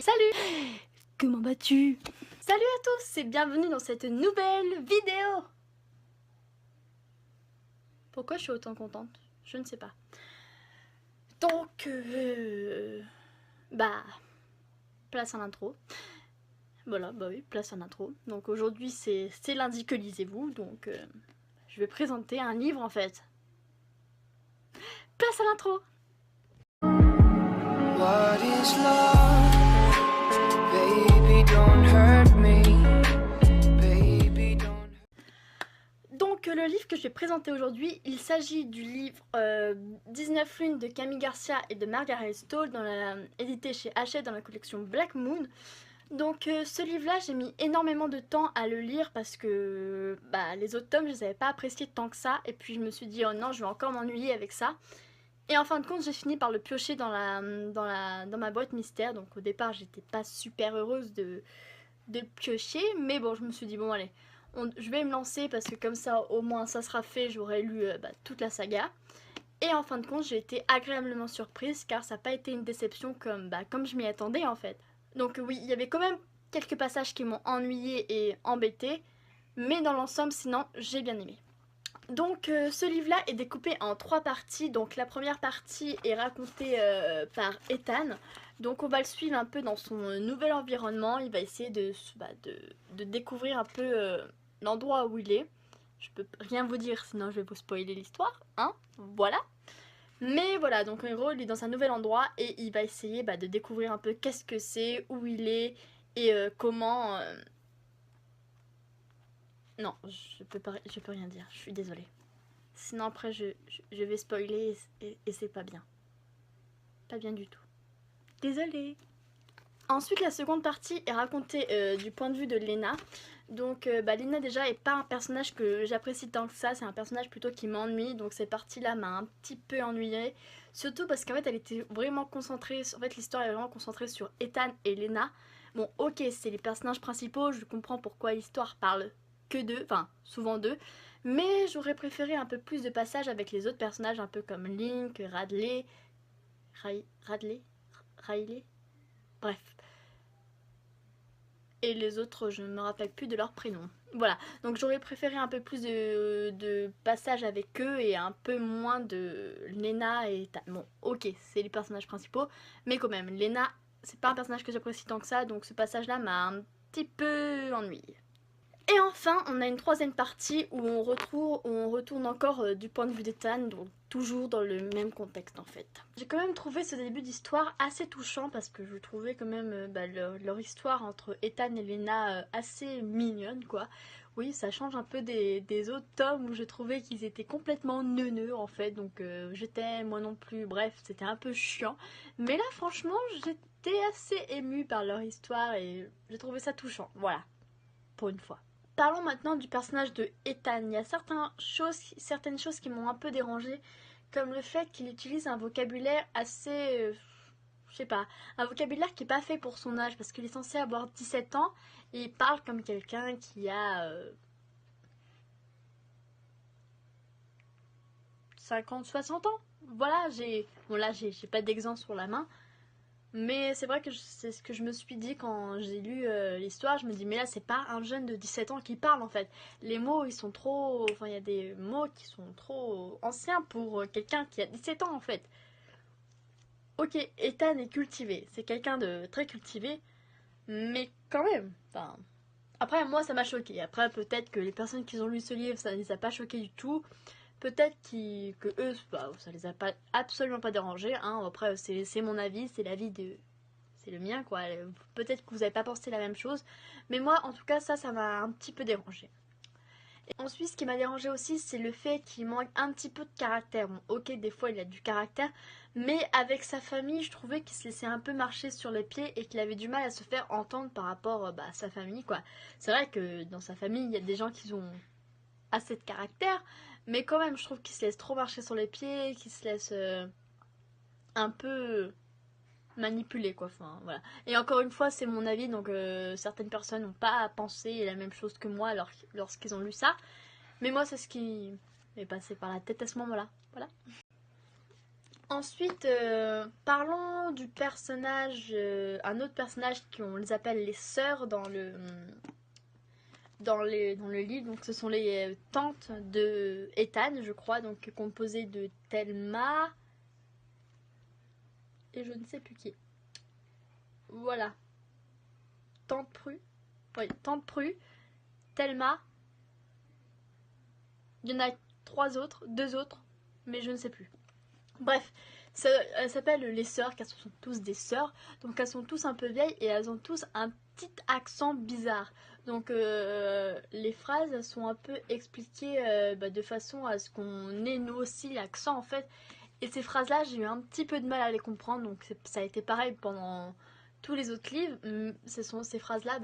Salut! Comment vas-tu? Salut à tous et bienvenue dans cette nouvelle vidéo! Pourquoi je suis autant contente? Je ne sais pas. Donc, place à l'intro. Voilà, bah oui, place à l'intro. Donc aujourd'hui c'est lundi que lisez-vous, donc je vais présenter un livre en fait. Place à l'intro! What is love? Baby, don't hurt me. Baby, don't... Donc le livre que je vais présenter aujourd'hui, il s'agit du livre 19 lunes de Camille Garcia et de Margaret Stoll, édité chez Hachette dans la collection Black Moon. Donc ce livre-là, j'ai mis énormément de temps à le lire parce que les autres tomes, je les avais pas appréciés tant que ça. Et puis je me suis dit, oh non, je vais encore m'ennuyer avec ça. Et en fin de compte, j'ai fini par le piocher dans ma boîte mystère. Donc au départ, j'étais pas super heureuse de le piocher. Mais bon, je me suis dit, bon allez, je vais me lancer parce que comme ça, au moins, ça sera fait. J'aurai lu toute la saga. Et en fin de compte, j'ai été agréablement surprise car ça n'a pas été une déception comme je m'y attendais en fait. Donc oui, il y avait quand même quelques passages qui m'ont ennuyée et embêtée, mais dans l'ensemble, sinon, j'ai bien aimé. Donc ce livre-là est découpé en 3 parties. Donc la première partie est racontée par Ethan. Donc on va le suivre un peu dans son nouvel environnement. Il va essayer de découvrir un peu l'endroit où il est. Je peux rien vous dire, sinon je vais vous spoiler l'histoire, hein, voilà. Mais voilà, donc en gros, il est dans un nouvel endroit et il va essayer de découvrir un peu qu'est-ce que c'est, où il est et comment... Non, je peux rien dire, je suis désolée. Sinon après, je vais spoiler et c'est pas bien. Pas bien du tout. Désolée. Ensuite, la seconde partie est racontée du point de vue de Lena. Donc Lena déjà est pas un personnage que j'apprécie tant que ça, c'est un personnage plutôt qui m'ennuie, donc cette partie-là m'a un petit peu ennuyée, surtout parce qu'en fait elle était vraiment concentrée, en fait l'histoire est vraiment concentrée sur Ethan et Lena. Bon ok, c'est les personnages principaux, je comprends pourquoi l'histoire parle que d'eux, enfin souvent d'eux, mais j'aurais préféré un peu plus de passages avec les autres personnages un peu comme Link, Radley, Riley, bref. Et les autres, je ne me rappelle plus de leur prénom. Voilà, donc j'aurais préféré un peu plus de passages avec eux et un peu moins de Lena et Ethan. Bon, ok, c'est les personnages principaux, mais quand même, Lena, c'est pas un personnage que j'apprécie tant que ça, donc ce passage-là m'a un petit peu ennuyée. Et enfin, on a une troisième partie où on retourne encore du point de vue d'Ethan, donc toujours dans le même contexte en fait. J'ai quand même trouvé ce début d'histoire assez touchant parce que je trouvais quand même leur histoire entre Ethan et Lena assez mignonne quoi. Oui, ça change un peu des autres tomes où je trouvais qu'ils étaient complètement neuneux en fait, donc j'étais moi non plus, bref, c'était un peu chiant. Mais là franchement, j'étais assez émue par leur histoire et j'ai trouvé ça touchant, voilà, pour une fois. Parlons maintenant du personnage de Ethan. Il y a certaines choses qui m'ont un peu dérangée, comme le fait qu'il utilise un vocabulaire assez... je sais pas, un vocabulaire qui n'est pas fait pour son âge, parce qu'il est censé avoir 17 ans, et il parle comme quelqu'un qui a 50, 60 ans. Voilà, j'ai pas d'exemple sur la main, mais c'est vrai que c'est ce que je me suis dit quand j'ai lu l'histoire. Je me dis, mais là, c'est pas un jeune de 17 ans qui parle en fait. Les mots, ils sont trop. Enfin, il y a des mots qui sont trop anciens pour quelqu'un qui a 17 ans en fait. Ok, Ethan est cultivé. C'est quelqu'un de très cultivé, mais quand même. Enfin. Après, moi, ça m'a choqué. Après, peut-être que les personnes qui ont lu ce livre, ça ne les a pas choqués du tout. Peut-être que eux, ça les a pas absolument pas dérangés. Hein. Après, c'est mon avis, c'est l'avis de c'est le mien quoi. Peut-être que vous n'avez pas pensé la même chose, mais moi en tout cas ça m'a un petit peu dérangé. Et ensuite, ce qui m'a dérangé aussi, c'est le fait qu'il manque un petit peu de caractère. Bon, ok, des fois il a du caractère, mais avec sa famille, je trouvais qu'il se laissait un peu marcher sur les pieds et qu'il avait du mal à se faire entendre par rapport à sa famille quoi. C'est vrai que dans sa famille, il y a des gens qui ont assez de caractère, mais quand même, je trouve qu'il se laisse trop marcher sur les pieds, qu'il se laisse un peu manipuler quoi, enfin voilà. Et encore une fois, c'est mon avis, donc certaines personnes n'ont pas pensé la même chose que moi lorsqu'ils ont lu ça, mais moi c'est ce qui m'est passé par la tête à ce moment-là, voilà. Ensuite, parlons du personnage, un autre personnage qu'on les appelle les sœurs dans le livre. Donc ce sont les tantes de Ethan, je crois, donc composées de Thelma et je ne sais plus qui. Voilà, tante Prue, oui, tante Prue, Thelma. Il y en a deux autres, mais je ne sais plus. Bref, elles s'appellent les sœurs car ce sont tous des sœurs. Donc elles sont tous un peu vieilles et elles ont tous un petit accent bizarre. Donc les phrases sont un peu expliquées de façon à ce qu'on ait nous aussi l'accent en fait. Et ces phrases-là, j'ai eu un petit peu de mal à les comprendre. Donc ça a été pareil pendant tous les autres livres. Ces phrases-là,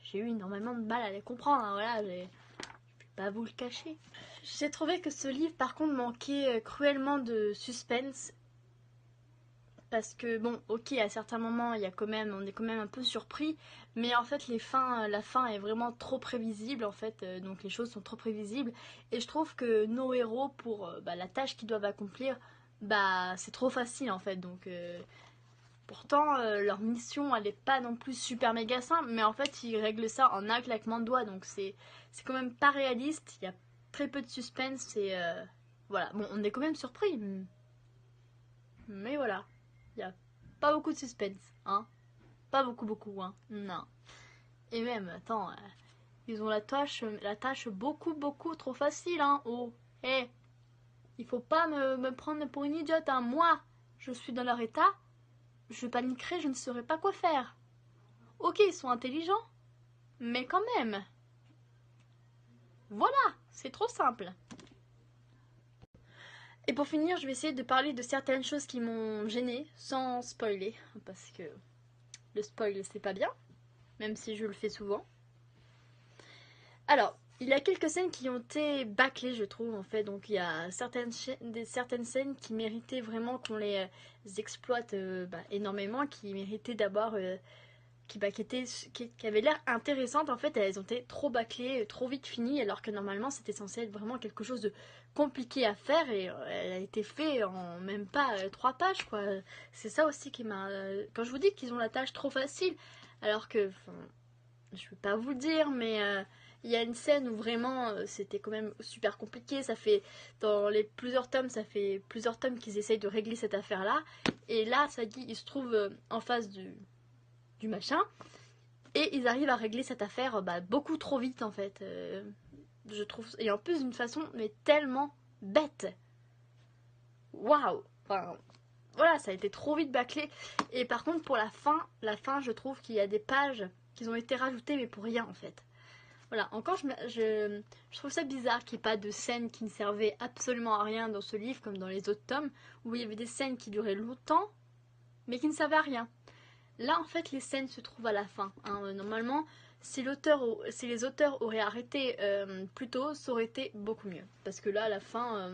j'ai eu énormément de mal à les comprendre. Hein, voilà, je vais pas vous le cacher. J'ai trouvé que ce livre par contre manquait cruellement de suspense. Parce que bon, ok, à certains moments, on est quand même un peu surpris, mais en fait, la fin est vraiment trop prévisible, en fait, donc les choses sont trop prévisibles, et je trouve que nos héros, pour la tâche qu'ils doivent accomplir, c'est trop facile, en fait, donc pourtant, leur mission, elle est pas non plus super méga simple, mais en fait, ils règlent ça en un claquement de doigts, donc c'est quand même pas réaliste, il y a très peu de suspense, et voilà, bon, on est quand même surpris, mais voilà. Il n'y a pas beaucoup de suspense, hein. Pas beaucoup, hein. Non. Et même, attends, ils ont la tâche beaucoup trop facile, hein. Oh, hé, il faut pas me prendre pour une idiote, hein. Moi, je suis dans leur état, je paniquerai, je ne saurais pas quoi faire. Ok, ils sont intelligents, mais quand même. Voilà, c'est trop simple. Et pour finir, je vais essayer de parler de certaines choses qui m'ont gênée, sans spoiler, parce que le spoil c'est pas bien, même si je le fais souvent. Alors, il y a quelques scènes qui ont été bâclées, je trouve, en fait. Donc, il y a certaines scènes qui méritaient vraiment qu'on les exploite énormément, qui méritaient d'abord, qui avaient l'air intéressantes. En fait, elles ont été trop bâclées, trop vite finies, alors que normalement, c'était censé être vraiment quelque chose de compliqué à faire, et elle a été fait en même pas 3 pages, quoi. C'est ça aussi qui m'a... Quand je vous dis qu'ils ont la tâche trop facile, alors que... je vais pas vous le dire, mais il y a une scène où vraiment c'était quand même super compliqué. Ça fait plusieurs tomes qu'ils essayent de régler cette affaire-là. Et là, ça dit, ils se trouvent en face du machin. Et ils arrivent à régler cette affaire beaucoup trop vite en fait. Je trouve. Et en plus d'une façon mais tellement bête. Waouh! Enfin, voilà, ça a été trop vite bâclé. Et par contre, pour la fin, je trouve qu'il y a des pages qui ont été rajoutées, mais pour rien en fait. Voilà, encore je trouve ça bizarre qu'il n'y ait pas de scènes qui ne servaient absolument à rien dans ce livre, comme dans les autres tomes, où il y avait des scènes qui duraient longtemps, mais qui ne servaient à rien. Là, en fait, les scènes se trouvent à la fin. Hein. Normalement, si les auteurs auraient arrêté plus tôt, ça aurait été beaucoup mieux. Parce que là, à la fin,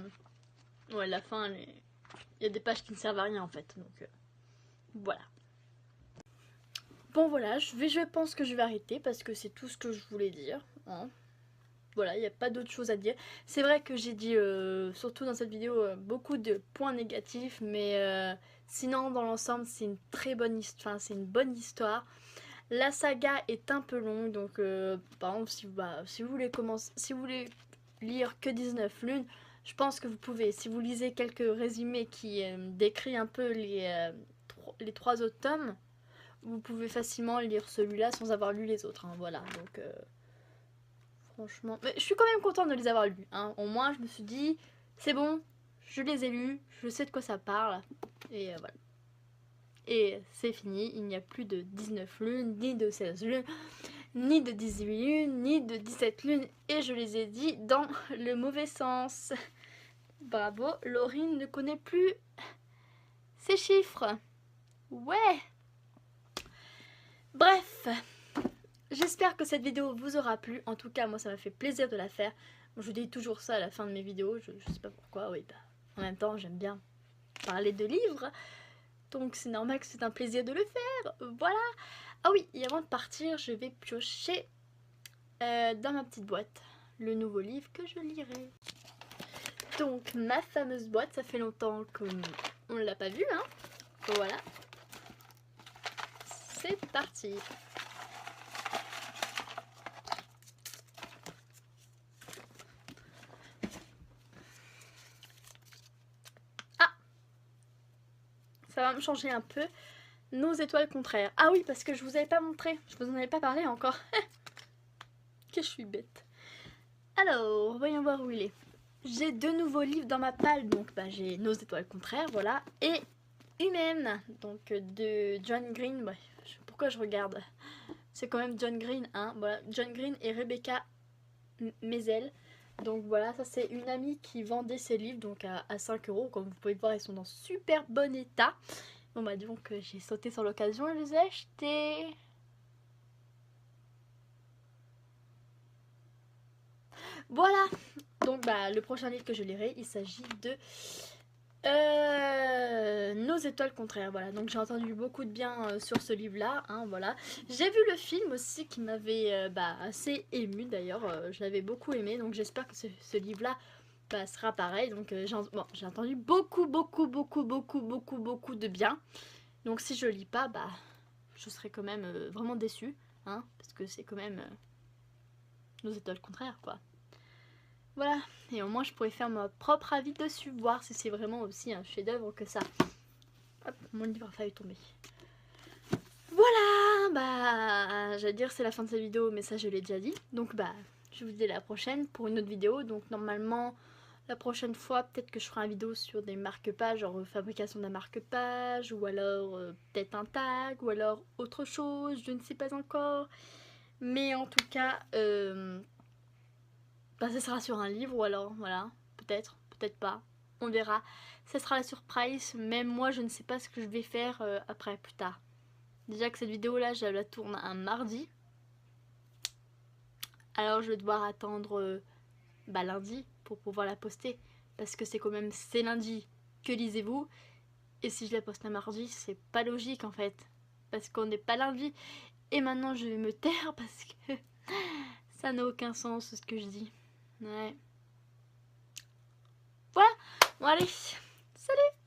il y a des pages qui ne servent à rien en fait. Donc, voilà. Bon voilà, je pense que je vais arrêter parce que c'est tout ce que je voulais dire. Hein. Voilà, il n'y a pas d'autre chose à dire. C'est vrai que j'ai dit, surtout dans cette vidéo, beaucoup de points négatifs, mais sinon dans l'ensemble c'est une très bonne histoire. Enfin, c'est une bonne histoire. La saga est un peu longue, donc par exemple si vous voulez lire que 19 lunes, je pense que vous pouvez. Si vous lisez quelques résumés qui décrivent un peu les 3 autres tomes, vous pouvez facilement lire celui-là sans avoir lu les autres. Hein, voilà, donc franchement... Mais je suis quand même contente de les avoir lus. Hein. Au moins, je me suis dit, c'est bon, je les ai lus, je sais de quoi ça parle. Et voilà. Et c'est fini, il n'y a plus de 19 lunes, ni de 16 lunes, ni de 18 lunes, ni de 17 lunes. Et je les ai dit dans le mauvais sens. Bravo, Laurine ne connaît plus ces chiffres. Ouais. Bref, j'espère que cette vidéo vous aura plu. En tout cas, moi, ça m'a fait plaisir de la faire. Je dis toujours ça à la fin de mes vidéos. Je sais pas pourquoi. Oui, en même temps, j'aime bien parler de livres. Donc, c'est normal que c'est un plaisir de le faire. Voilà. Ah oui, et avant de partir, je vais piocher dans ma petite boîte le nouveau livre que je lirai. Donc, ma fameuse boîte, ça fait longtemps on l'a pas vu, hein. Voilà. C'est parti. Ah, ça va me changer un peu. Nos étoiles contraires. Ah oui, parce que je vous avais pas montré. Je vous en avais pas parlé encore. Que je suis bête. Alors, voyons voir où il est. J'ai 2 nouveaux livres dans ma palle. Donc, bah, j'ai Nos étoiles contraires, voilà. Et Humaine, donc de John Green. Ouais, pourquoi je regarde? C'est quand même John Green, hein. Voilà, John Green et Rebecca Mezel. Donc voilà, ça c'est une amie qui vendait ses livres donc à 5 €. Comme vous pouvez le voir, ils sont dans super bon état. Bon bah donc j'ai sauté sur l'occasion et je les ai achetés. Voilà. Donc bah le prochain livre que je lirai, il s'agit de Nos étoiles contraires. Voilà, donc j'ai entendu beaucoup de bien sur ce livre-là, hein, voilà. J'ai vu le film aussi qui m'avait assez ému d'ailleurs, je l'avais beaucoup aimé, donc j'espère que ce livre-là sera pareil. Donc j'ai entendu beaucoup de bien. Donc si je lis pas, je serai quand même vraiment déçue, hein, parce que c'est quand même Nos étoiles contraires, quoi. Voilà, et au moins je pourrais faire mon propre avis dessus, voir si c'est vraiment aussi un chef-d'œuvre que ça. Hop, mon livre a failli tomber. Voilà, j'allais dire c'est la fin de cette vidéo, mais ça je l'ai déjà dit. Donc je vous dis à la prochaine pour une autre vidéo. Donc normalement, la prochaine fois, peut-être que je ferai une vidéo sur des marque-pages, genre fabrication d'un marque-page, ou alors peut-être un tag, ou alors autre chose, je ne sais pas encore. Mais en tout cas, ça sera sur un livre, ou alors, voilà, peut-être pas, on verra. Ça sera la surprise, même moi je ne sais pas ce que je vais faire après, plus tard. Déjà que cette vidéo là, je la tourne un mardi. Alors je vais devoir attendre lundi pour pouvoir la poster. Parce que c'est quand même, c'est lundi que lisez-vous. Et si je la poste un mardi, c'est pas logique en fait. Parce qu'on n'est pas lundi. Et maintenant je vais me taire parce que ça n'a aucun sens ce que je dis. Ouais. Voilà. Bon allez. Salut.